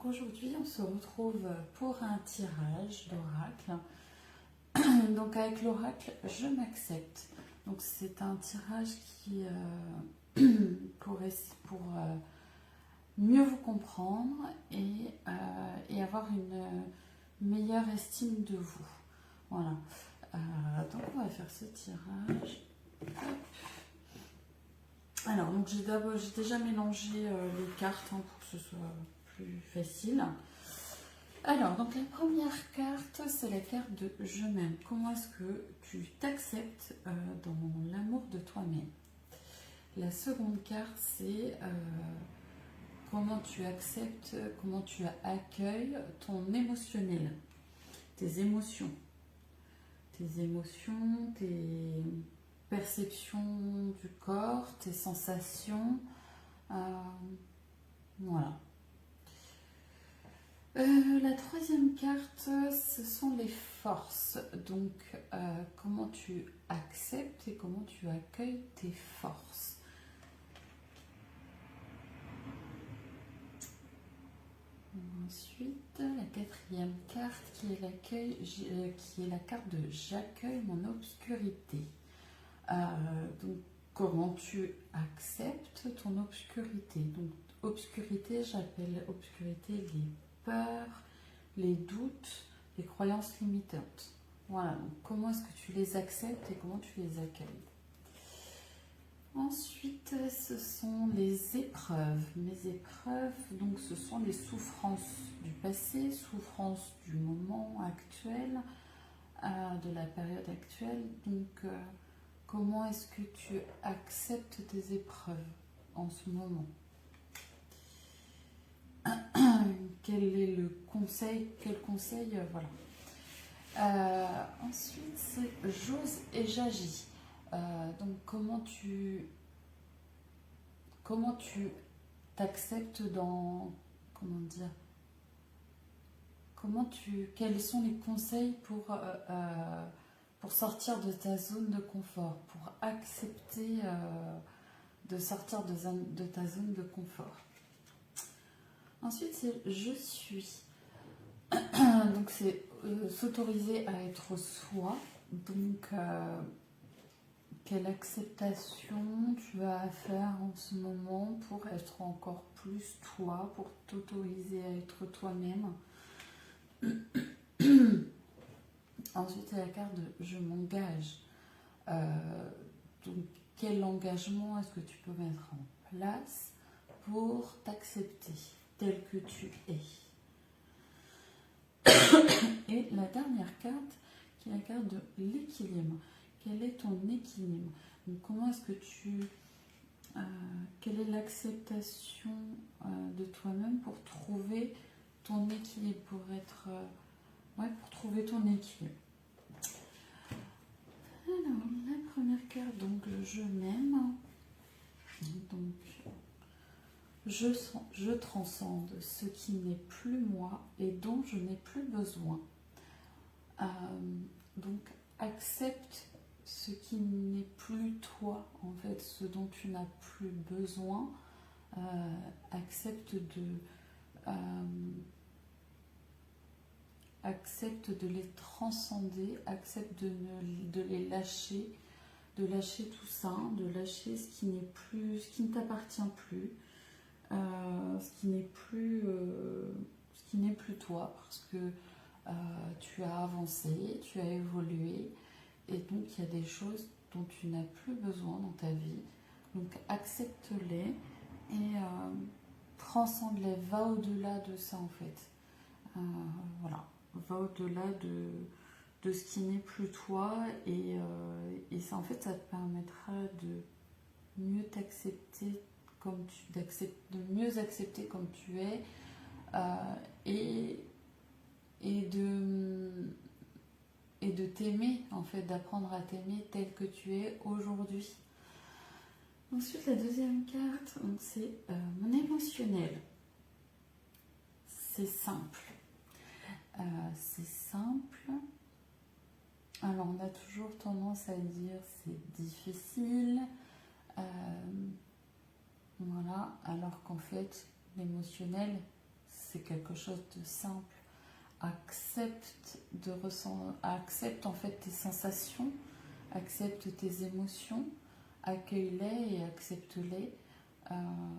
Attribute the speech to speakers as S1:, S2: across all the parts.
S1: aujourd'hui on se retrouve pour un tirage d'oracle. Donc avec l'oracle, je m'accepte. Donc c'est un tirage qui pour mieux vous comprendre et avoir une meilleure estime de vous. Voilà. Donc on va faire ce tirage. Alors donc j'ai déjà mélangé les cartes pour que ce soit plus facile. Alors donc la première carte, c'est la carte de je m'aime. Comment est-ce que tu t'acceptes dans l'amour de toi-même? La seconde carte, c'est comment tu acceptes, comment tu accueilles ton émotionnel, tes émotions, tes perceptions du corps, tes sensations. Voilà. La troisième carte, ce sont les forces. Donc, comment tu acceptes et comment tu accueilles tes forces. Ensuite, la quatrième carte qui est l'accueil, qui est la carte de j'accueille mon obscurité. Donc, comment tu acceptes ton obscurité. Donc, obscurité, j'appelle obscurité les peurs, les doutes, les croyances limitantes. Voilà, donc comment est-ce que tu les acceptes et comment tu les accueilles. Ensuite, ce sont les épreuves. Mes épreuves, donc ce sont les souffrances du passé, souffrances du moment actuel, de la période actuelle. Donc, comment est-ce que tu acceptes tes épreuves en ce moment? Quel est le conseil? Quel conseil? Voilà. Ensuite, c'est j'ose et j'agis. Donc, comment tu t'acceptes dans... Comment dire? Quels sont les conseils pour sortir de ta zone de confort, pour accepter de sortir de ta zone de confort? Ensuite, c'est je suis. Donc, c'est s'autoriser à être soi. Donc, quelle acceptation tu as à faire en ce moment pour être encore plus toi, pour t'autoriser à être toi-même. Ensuite, c'est la carte de je m'engage. Donc, quel engagement est-ce que tu peux mettre en place pour t'accepter tel que tu es? Et la dernière carte, qui est la carte de l'équilibre. Quel est ton équilibre? Donc, comment est-ce que quelle est l'acceptation de toi-même pour trouver ton équilibre, pour trouver ton équilibre. Alors, la première carte, donc je m'aime. Donc, je transcende ce qui n'est plus moi et dont je n'ai plus besoin. Donc, accepte ce qui n'est plus toi, en fait, ce dont tu n'as plus besoin. Accepte de les transcender, accepte de les lâcher, de lâcher tout ça, de lâcher ce qui ne t'appartient plus, ce qui n'est plus toi, parce que tu as avancé, tu as évolué, et donc il y a des choses dont tu n'as plus besoin dans ta vie. Donc accepte-les et transcende-les, va au-delà de ça en fait. Voilà, va au-delà de ce qui n'est plus toi et ça en fait ça te permettra de mieux t'accepter de mieux accepter comme tu es et de t'aimer en fait, d'apprendre à t'aimer tel que tu es aujourd'hui. Ensuite, la deuxième carte, c'est mon émotionnel. C'est simple. C'est simple. Alors, on a toujours tendance à dire c'est difficile. Voilà. Alors qu'en fait, l'émotionnel, c'est quelque chose de simple. Accepte en fait tes sensations, accepte tes émotions, accueille-les et accepte-les.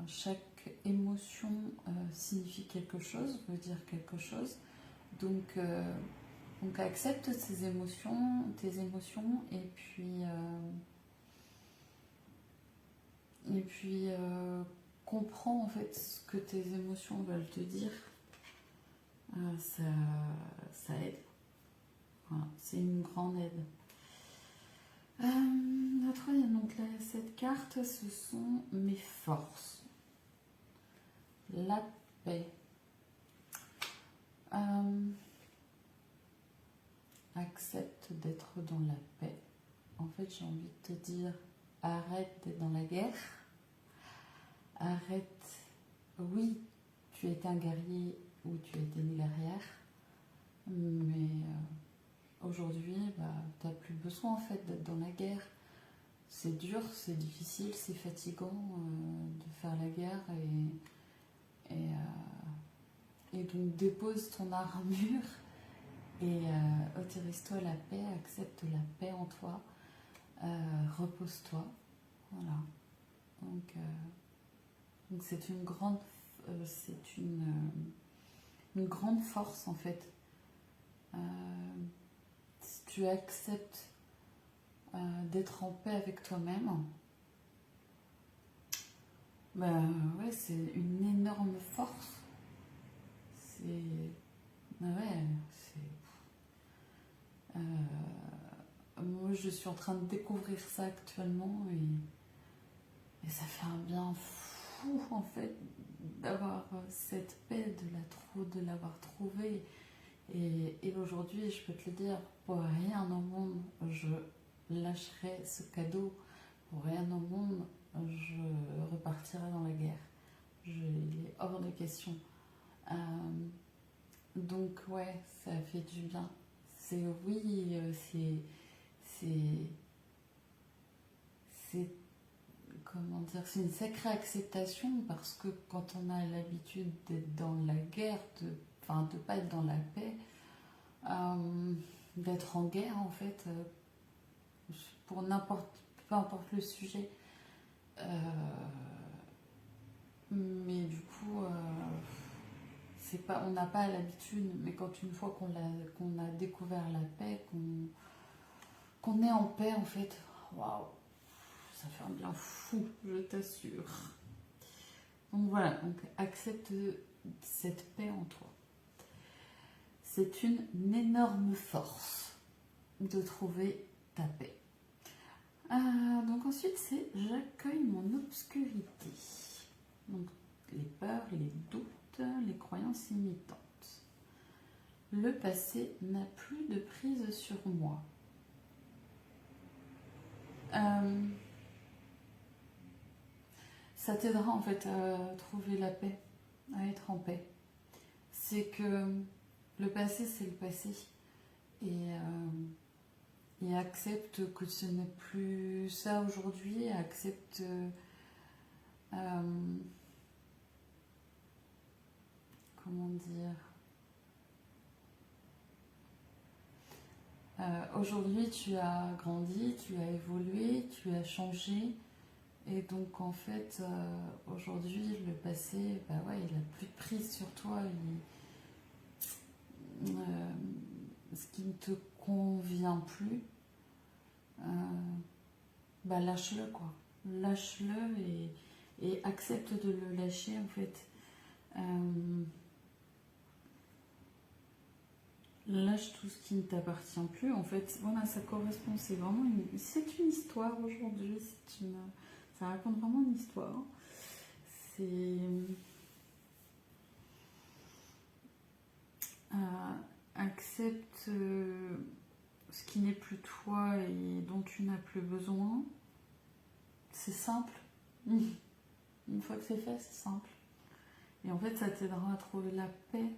S1: Chaque émotion signifie quelque chose, veut dire quelque chose. Donc accepte tes émotions, et puis comprends en fait ce que tes émotions veulent te dire. Ça aide. Voilà, c'est une grande aide. La troisième, donc cette carte, ce sont mes forces. La paix. Accepte d'être dans la paix. En fait, j'ai envie de te dire, arrête d'être dans la guerre. Arrête. Oui, tu es un guerrier ou tu es né guerrière, mais aujourd'hui, tu n'as plus besoin en fait d'être dans la guerre. C'est dur, c'est difficile, c'est fatigant de faire la guerre et donc dépose ton armure et autorise-toi la paix, accepte la paix en toi, repose-toi. Voilà. Donc c'est une grande force en fait. Si tu acceptes d'être en paix avec toi-même, ouais, c'est une énorme force. Moi je suis en train de découvrir ça actuellement et ça fait un bien fou en fait d'avoir cette paix, de l'avoir trouvée. Et aujourd'hui, je peux te le dire, pour rien au monde, je lâcherai ce cadeau. Pour rien au monde, je repartirai dans la guerre. Il est hors de question. Donc ouais, ça fait du bien. C'est comment dire, c'est une sacrée acceptation parce que quand on a l'habitude d'être dans la guerre, de pas être dans la paix, d'être en guerre en fait, pour peu importe le sujet, mais du coup, on n'a pas l'habitude, mais une fois qu'on a découvert la paix, qu'on est en paix en fait, waouh, ça fait un bien fou, je t'assure. Donc voilà, donc accepte cette paix en toi. C'est une énorme force de trouver ta paix. Donc ensuite, c'est j'accueille mon obscurité. Donc les peurs, les doutes, les croyances limitantes. Le passé n'a plus de prise sur moi. Ça t'aidera en fait à trouver la paix, à être en paix. C'est que le passé, c'est le passé. Et accepte que ce n'est plus ça aujourd'hui. Accepte comment dire, aujourd'hui tu as grandi, tu as évolué, tu as changé. Et donc en fait, aujourd'hui, le passé, il n'a plus de prise sur toi. Ce qui ne te convient plus, lâche-le quoi. Lâche-le et accepte de le lâcher en fait. Lâche tout ce qui ne t'appartient plus. En fait, voilà, ça correspond. C'est vraiment c'est une histoire aujourd'hui. Ça raconte vraiment une histoire. Accepte ce qui n'est plus toi et dont tu n'as plus besoin. C'est simple. Une fois que c'est fait, c'est simple. Et en fait, ça t'aidera à trouver la paix.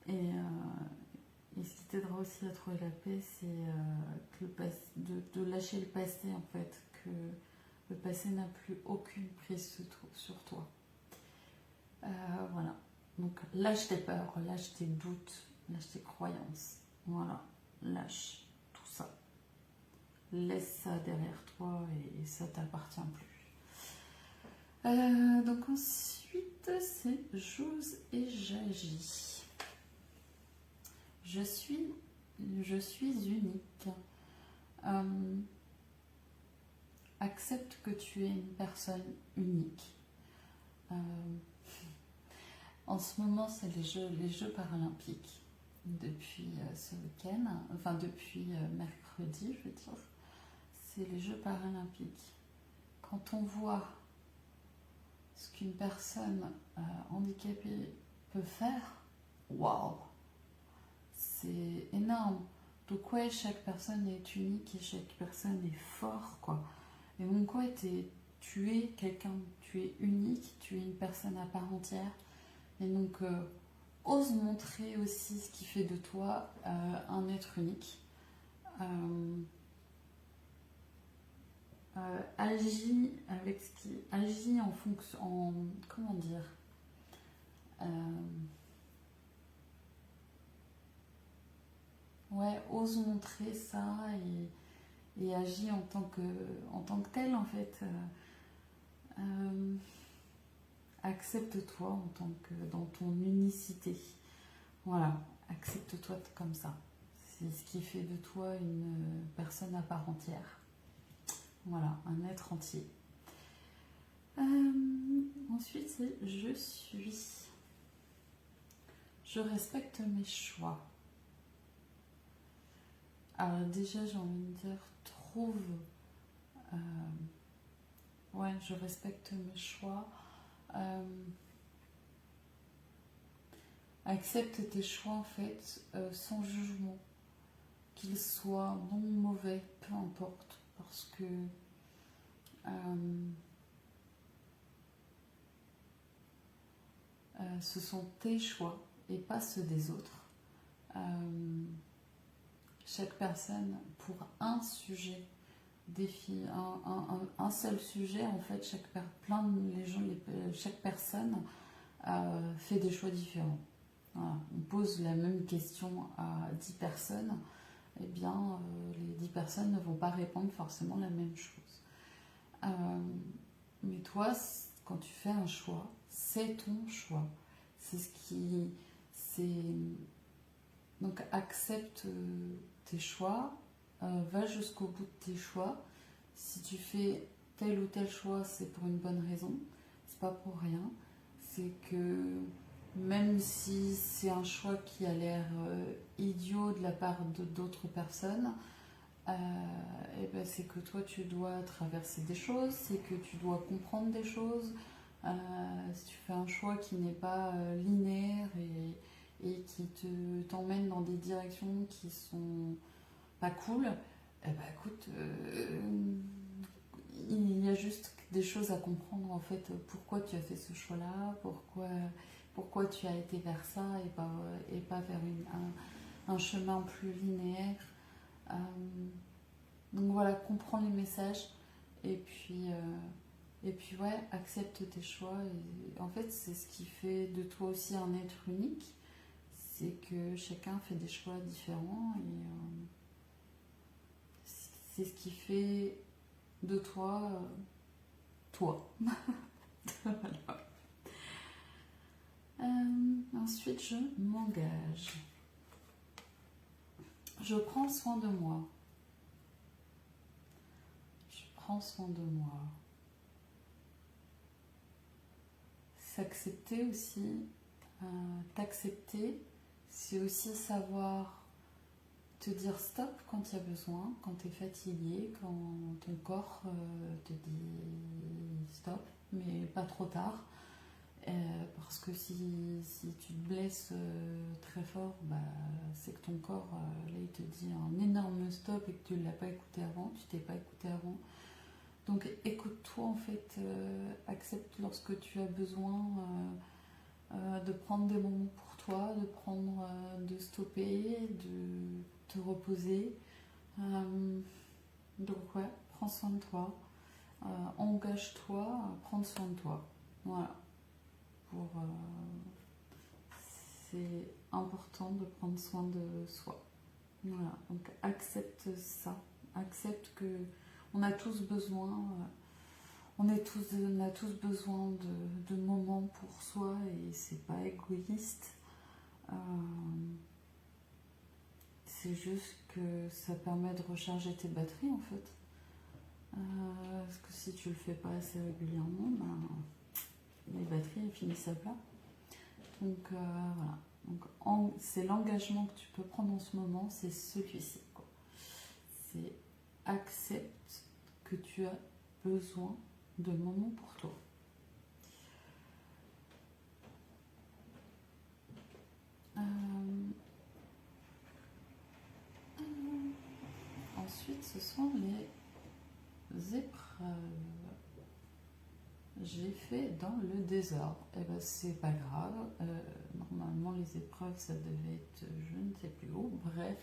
S1: Et ce qui t'aidera aussi à trouver la paix, c'est de lâcher le passé, en fait. Que le passé n'a plus aucune prise sur toi. Voilà. Donc lâche tes peurs, lâche tes doutes, lâche tes croyances. Voilà, lâche tout ça. Laisse ça derrière toi et ça t'appartient plus. Donc ensuite, c'est j'ose et j'agis. Je suis unique. Accepte que tu es une personne unique. En ce moment, c'est les Jeux paralympiques. Depuis ce week-end, enfin depuis mercredi, je veux dire, c'est les Jeux paralympiques. Quand on voit ce qu'une personne handicapée peut faire, waouh, c'est énorme. Donc ouais, chaque personne est unique et chaque personne est fort, quoi. Et donc ouais, tu es quelqu'un, tu es unique, tu es une personne à part entière. Et donc ose montrer aussi ce qui fait de toi un être unique. Agis avec ce qui agit en fonction, comment dire, ouais, ose montrer ça et agis en tant que tel en fait. Accepte-toi en tant que dans ton unicité. Voilà, accepte-toi comme ça. C'est ce qui fait de toi une personne à part entière. Voilà, un être entier. Ensuite, c'est je suis. Je respecte mes choix. Alors déjà, j'ai envie de dire, trouve... ouais, je respecte mes choix. Accepte tes choix, en fait, sans jugement. Qu'ils soient bons ou mauvais, peu importe. Parce que... ce sont tes choix et pas ceux des autres. Chaque personne, pour un sujet, un seul sujet, en fait, chaque personne fait des choix différents. Voilà. On pose la même question à 10 personnes, eh bien, les 10 personnes ne vont pas répondre forcément la même chose. Mais toi, quand tu fais un choix, c'est ton choix. C'est ce qui... Donc accepte tes choix, va jusqu'au bout de tes choix. Si tu fais tel ou tel choix, c'est pour une bonne raison, c'est pas pour rien. C'est que même si c'est un choix qui a l'air idiot de la part d'autres personnes, et ben c'est que toi tu dois traverser des choses, c'est que tu dois comprendre des choses. Si tu fais un choix qui n'est pas linéaire et qui t'emmène dans des directions qui sont pas cool, eh ben écoute, il y a juste des choses à comprendre en fait, pourquoi tu as fait ce choix-là, pourquoi tu as été vers ça et pas vers un chemin plus linéaire. Donc voilà, comprends les messages et puis ouais, accepte tes choix. Et en fait, c'est ce qui fait de toi aussi un être unique, c'est que chacun fait des choix différents et c'est ce qui fait de toi toi. Voilà. Ensuite, je m'engage. Je prends soin de moi. Je prends soin de moi. S'accepter aussi, t'accepter, c'est aussi savoir te dire stop quand il y a besoin, quand tu es fatigué, quand ton corps te dit stop, mais pas trop tard. Parce que si tu te blesses très fort, bah, c'est que ton corps, là, il te dit un énorme stop et que tu ne l'as pas écouté avant, tu t'es pas écouté avant. Donc écoute-toi en fait, accepte lorsque tu as besoin de prendre des moments pour toi, de stopper, de te reposer. Donc ouais, prends soin de toi, engage-toi à prendre soin de toi. Voilà. important de prendre soin de soi. Voilà, donc accepte ça, accepte que on a tous besoin, on a tous besoin de moments pour soi et c'est pas égoïste. C'est juste que ça permet de recharger tes batteries en fait. Parce que si tu le fais pas assez régulièrement, les batteries finissent à plat. Donc voilà. Donc c'est l'engagement que tu peux prendre en ce moment, c'est celui-ci. C'est accepte que tu as besoin de moments pour toi. Ensuite, ce sont les épreuves. J'ai fait dans le désordre. Et ben c'est pas grave. Normalement, les épreuves, ça devait être je ne sais plus où. Bref,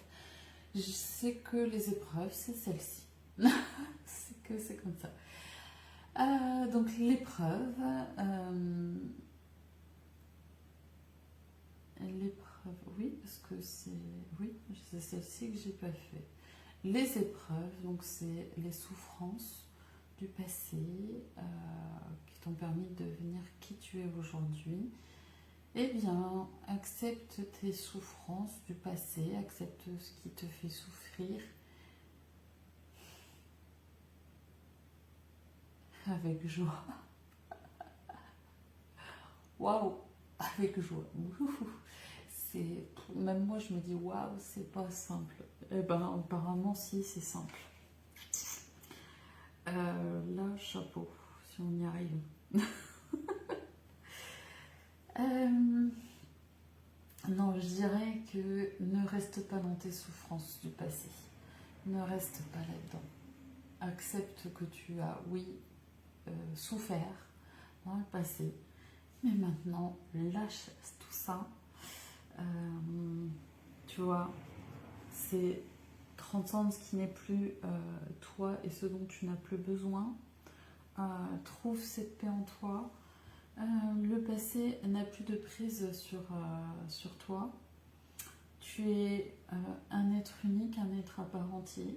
S1: je sais que les épreuves, c'est celle-ci. c'est comme ça. Donc l'épreuve, oui, parce que c'est celle-ci que j'ai pas fait. Les épreuves, donc c'est les souffrances du passé qui t'ont permis de devenir qui tu es aujourd'hui. Eh bien, accepte tes souffrances du passé, accepte ce qui te fait souffrir avec joie. Waouh, avec joie. Même moi je me dis waouh, c'est pas simple. Eh ben apparemment si, c'est simple. Là, chapeau, si on y arrive. Non, je dirais que ne reste pas dans tes souffrances du passé. Ne reste pas là-dedans. Accepte que tu as, oui, souffert dans le passé. Mais maintenant, lâche tout ça. Tu vois, c'est transcende ce qui n'est plus toi et ce dont tu n'as plus besoin. Trouve cette paix en toi. Le passé n'a plus de prise sur toi. Tu es un être unique, un être à part entière.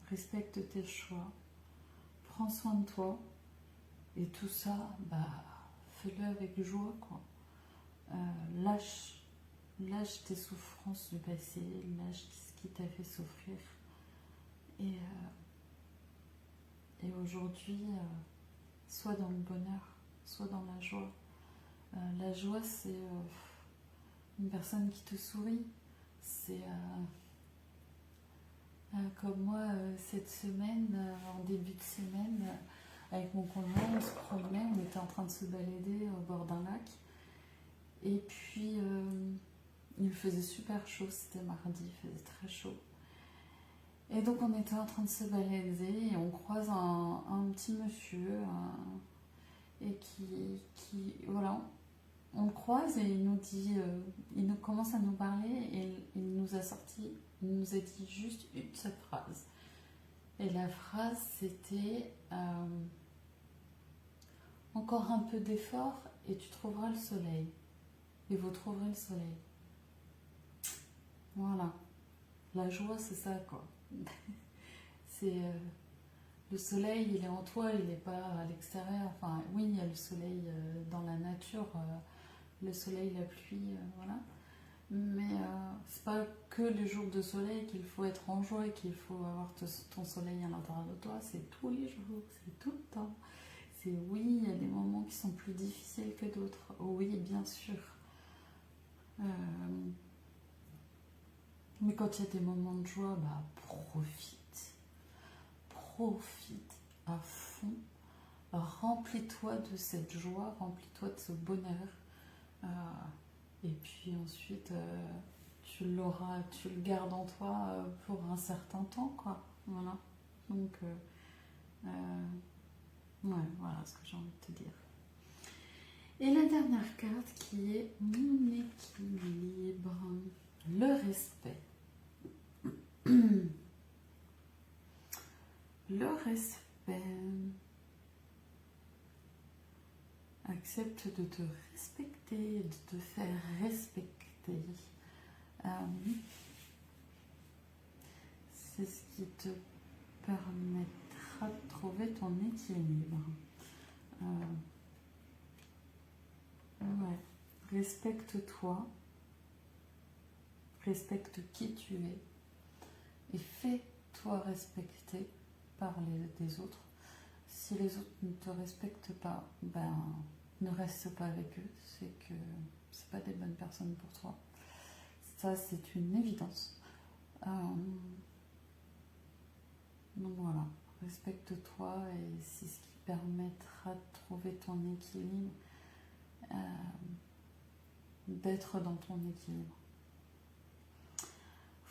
S1: Respecte tes choix. Prends soin de toi. Et tout ça, fais-le avec joie, quoi. Lâche tes souffrances du passé, lâche ce qui t'a fait souffrir. Et aujourd'hui, sois dans le bonheur, sois dans la joie. La joie, c'est une personne qui te sourit. C'est comme moi, cette semaine, en début de semaine, avec mon conjoint, on se promenait, on était en train de se balader au bord d'un lac. Et puis, il faisait super chaud, c'était mardi, il faisait très chaud. Et donc, on était en train de se balader et on croise un petit monsieur et qui, voilà, on le croise et il nous dit, il nous commence à nous parler et il nous a dit juste une seule phrase. Et la phrase, c'était encore un peu d'effort et tu trouveras le soleil. Et vous trouverez le soleil. Voilà. La joie, c'est ça, quoi. C'est le soleil, il est en toi, il n'est pas à l'extérieur. Enfin, oui, il y a le soleil dans la nature, le soleil, la pluie, voilà. Mais c'est pas que les jours de soleil qu'il faut être en joie et qu'il faut avoir ton soleil à l'intérieur de toi. C'est tous les jours, c'est tout le temps. C'est oui, il y a des moments qui sont plus difficiles que d'autres. Oui, bien sûr. Mais quand il y a des moments de joie, profite à fond, remplis-toi de cette joie, remplis-toi de ce bonheur, et puis ensuite tu le gardes en toi pour un certain temps, quoi. Voilà. Donc voilà ce que j'ai envie de te dire. Et la dernière carte qui est mon équilibre, le respect. Le respect. Accepte de te respecter, de te faire respecter. C'est ce qui te permettra de trouver ton équilibre. Ouais. Respecte-toi, respecte qui tu es et fais-toi respecter par des autres. Si les autres ne te respectent pas, ben ne reste pas avec eux, c'est que c'est pas des bonnes personnes pour toi. Ça, c'est une évidence. Donc voilà, respecte-toi et c'est ce qui permettra de trouver ton équilibre, d'être dans ton équilibre.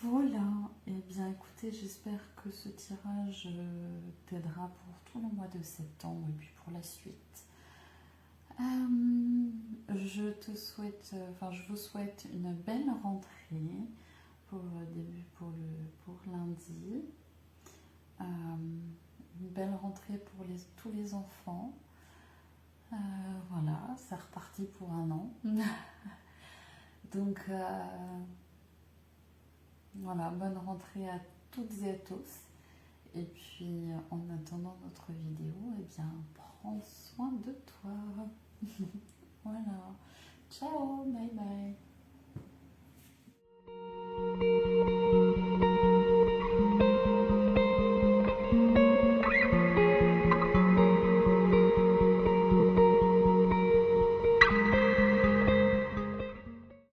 S1: Voilà, et bien écoutez, j'espère que ce tirage t'aidera pour tout le mois de septembre et puis pour la suite. Je vous souhaite une belle rentrée pour lundi. Une belle rentrée pour tous les enfants. Voilà, c'est reparti pour un an. Donc voilà, bonne rentrée à toutes et à tous. Et puis en attendant notre vidéo, eh bien prends soin de toi. Voilà. Ciao, bye bye.